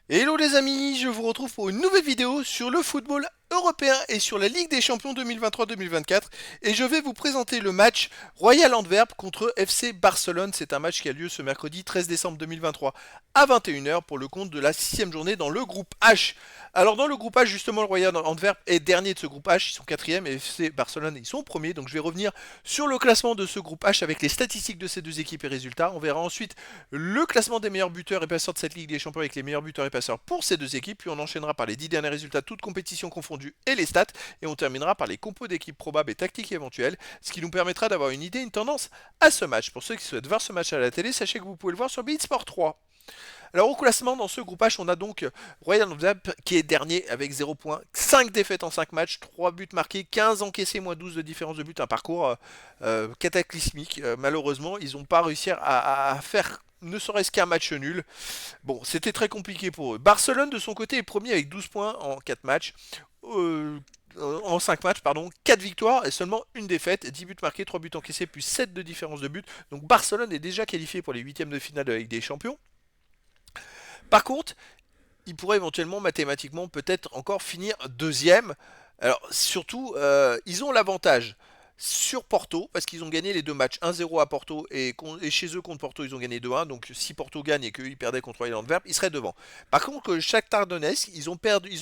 Hello les amis, je vous retrouve pour une nouvelle vidéo sur le football européen et sur la Ligue des Champions 2023-2024 et je vais vous présenter le match Royal Antwerp contre FC Barcelone. C'est un match qui a lieu ce mercredi 13 décembre 2023 à 21h pour le compte de la 6ème journée dans le groupe H. Alors dans le groupe H justement le Royal Antwerp est dernier de ce groupe H, ils sont 4e et FC Barcelone ils sont premiers, donc je vais revenir sur le classement de ce groupe H avec les statistiques de ces deux équipes et résultats. On verra ensuite le classement des meilleurs buteurs et passeurs de cette Ligue des Champions avec les meilleurs buteurs et passeurs pour ces deux équipes, puis on enchaînera par les 10 derniers résultats toutes compétitions confondues et les stats, et on terminera par les compos d'équipes probables et tactiques éventuelles, ce qui nous permettra d'avoir une idée, une tendance à ce match. Pour ceux qui souhaitent voir ce match à la télé, sachez que vous pouvez le voir sur Bein Sport 3. Alors au classement dans ce groupe H, on a donc Royal Antwerp qui est dernier avec 0 points, 5 défaites en 5 matchs, 3 buts marqués, 15 encaissés, moins 12 de différence de but, un parcours cataclysmique. Malheureusement, ils n'ont pas réussi à faire ne serait-ce qu'un match nul. Bon, c'était très compliqué pour eux. Barcelone de son côté est premier avec 12 points en 4 matchs. En 5 matchs, pardon, 4 victoires et seulement une défaite, 10 buts marqués, 3 buts encaissés, plus 7 de différence de but. Donc Barcelone est déjà qualifié pour les huitièmes de finale de la Ligue des Champions. Par contre, il pourrait éventuellement mathématiquement peut-être encore finir deuxième. Alors surtout, ils ont l'avantage sur Porto, parce qu'ils ont gagné les deux matchs 1-0 à Porto et chez eux contre Porto ils ont gagné 2-1, donc si Porto gagne et qu'ils perdaient contre Royal Antwerp, ils seraient devant. Par contre le Shakhtar Donetsk, ils ont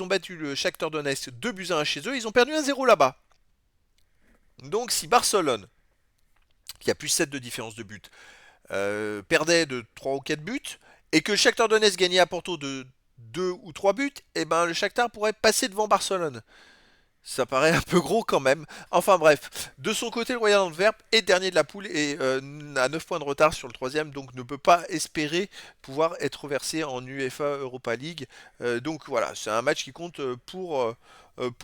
battu le Shakhtar Donetsk 2-1 chez eux, ils ont perdu 1-0 là-bas. Donc si Barcelone, qui a plus 7 de différence de but, perdait de 3 ou 4 buts, et que le Shakhtar Donetsk gagnait à Porto de 2 ou 3 buts, et ben le Shakhtar pourrait passer devant Barcelone. Ça paraît un peu gros quand même. Enfin bref, de son côté, le Royal Antwerp est dernier de la poule et a 9 points de retard sur le troisième, donc ne peut pas espérer pouvoir être versé en UEFA Europa League. Donc voilà, c'est un match qui compte pour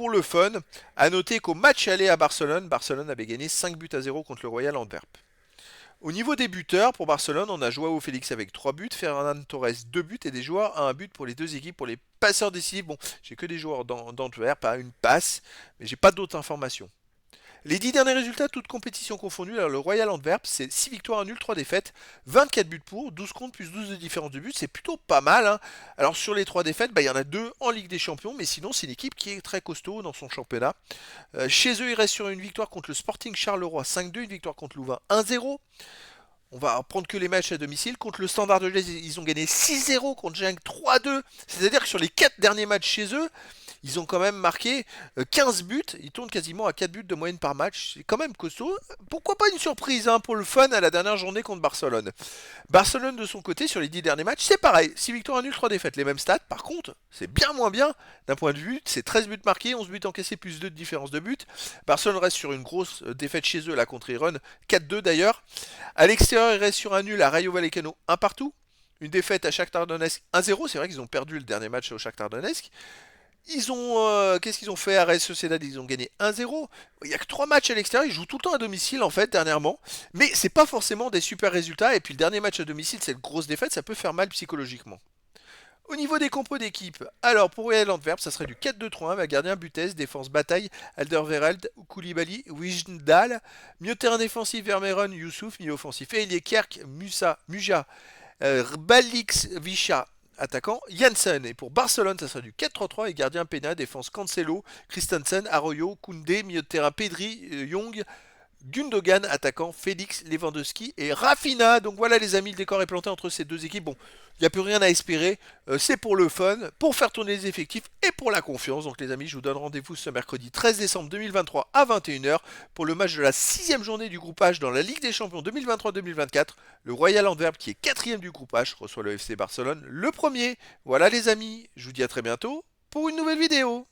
le fun. A noter qu'au match aller à Barcelone, Barcelone avait gagné 5 buts à 0 contre le Royal Antwerp. Au niveau des buteurs, pour Barcelone, on a Joao Félix avec 3 buts, Ferran Torres 2 buts et des joueurs à un but pour les deux équipes. Pour les passeurs décisifs, bon, j'ai que des joueurs d'Antwerp à une passe, mais j'ai pas d'autres informations. Les 10 derniers résultats, toutes compétitions confondues, alors le Royal Antwerp, c'est 6 victoires, 1 nul, 3 défaites, 24 buts pour, 12 contre plus 12 de différence de but, c'est plutôt pas mal. Hein. Alors sur les 3 défaites, il y en a 2 en Ligue des Champions, mais sinon c'est une équipe qui est très costaud dans son championnat. Chez eux, ils restent sur une victoire contre le Sporting Charleroi 5-2, une victoire contre Louvain 1-0. On va prendre que les matchs à domicile. Contre le Standard de Liège, ils ont gagné 6-0 contre Genk 3-2. C'est-à-dire que sur les 4 derniers matchs chez eux, ils ont quand même marqué 15 buts. Ils tournent quasiment à 4 buts de moyenne par match. C'est quand même costaud. Pourquoi pas une surprise hein, pour le fun à la dernière journée contre Barcelone. Barcelone de son côté, sur les 10 derniers matchs, c'est pareil. 6 victoires, 1 nul, 3 défaites. Les mêmes stats. Par contre, c'est bien moins bien d'un point de vue. C'est 13 buts marqués, 11 buts encaissés, plus 2 de différence de but. Barcelone reste sur une grosse défaite chez eux, là, contre Irun. 4-2 d'ailleurs. À l'extérieur, il reste sur un nul à Rayo Vallecano, un partout. Une défaite à Shakhtar Donetsk 1-0. C'est vrai qu'ils ont perdu le dernier match au Shakhtar Donetsk. Ils ont. Qu'est-ce qu'ils ont fait à Real Sociedad? Ils ont gagné 1-0. Il n'y a que 3 matchs à l'extérieur. Ils jouent tout le temps à domicile, en fait, dernièrement. Mais c'est pas forcément des super résultats. Et puis le dernier match à domicile, c'est une grosse défaite. Ça peut faire mal psychologiquement. Au niveau des compos d'équipe, alors pour Royal Antwerp, ça serait du 4-2-3-1 avec gardien Butez, défense Bataille, Alderweireld, Koulibaly, Wijndal, milieu de terrain défensif Vermeeren, Youssouf, milieu offensif Elie Kerk, Muja, Balix Vicha, attaquant Janssen. Et pour Barcelone, ça serait du 4-3-3 et gardien Pena, défense Cancelo, Christensen, Arroyo, Koundé, milieu de terrain Pedri, Young, Gundogan, attaquant Félix, Lewandowski et Rafinha. Donc voilà les amis, le décor est planté entre ces deux équipes. Bon, il n'y a plus rien à espérer. C'est pour le fun, pour faire tourner les effectifs et pour la confiance. Donc les amis, je vous donne rendez-vous ce mercredi 13 décembre 2023 à 21h pour le match de la 6ème journée du groupe H dans la Ligue des Champions 2023-2024. Le Royal Antwerp, qui est 4ème du groupe H, reçoit le FC Barcelone le premier. Voilà les amis, je vous dis à très bientôt pour une nouvelle vidéo.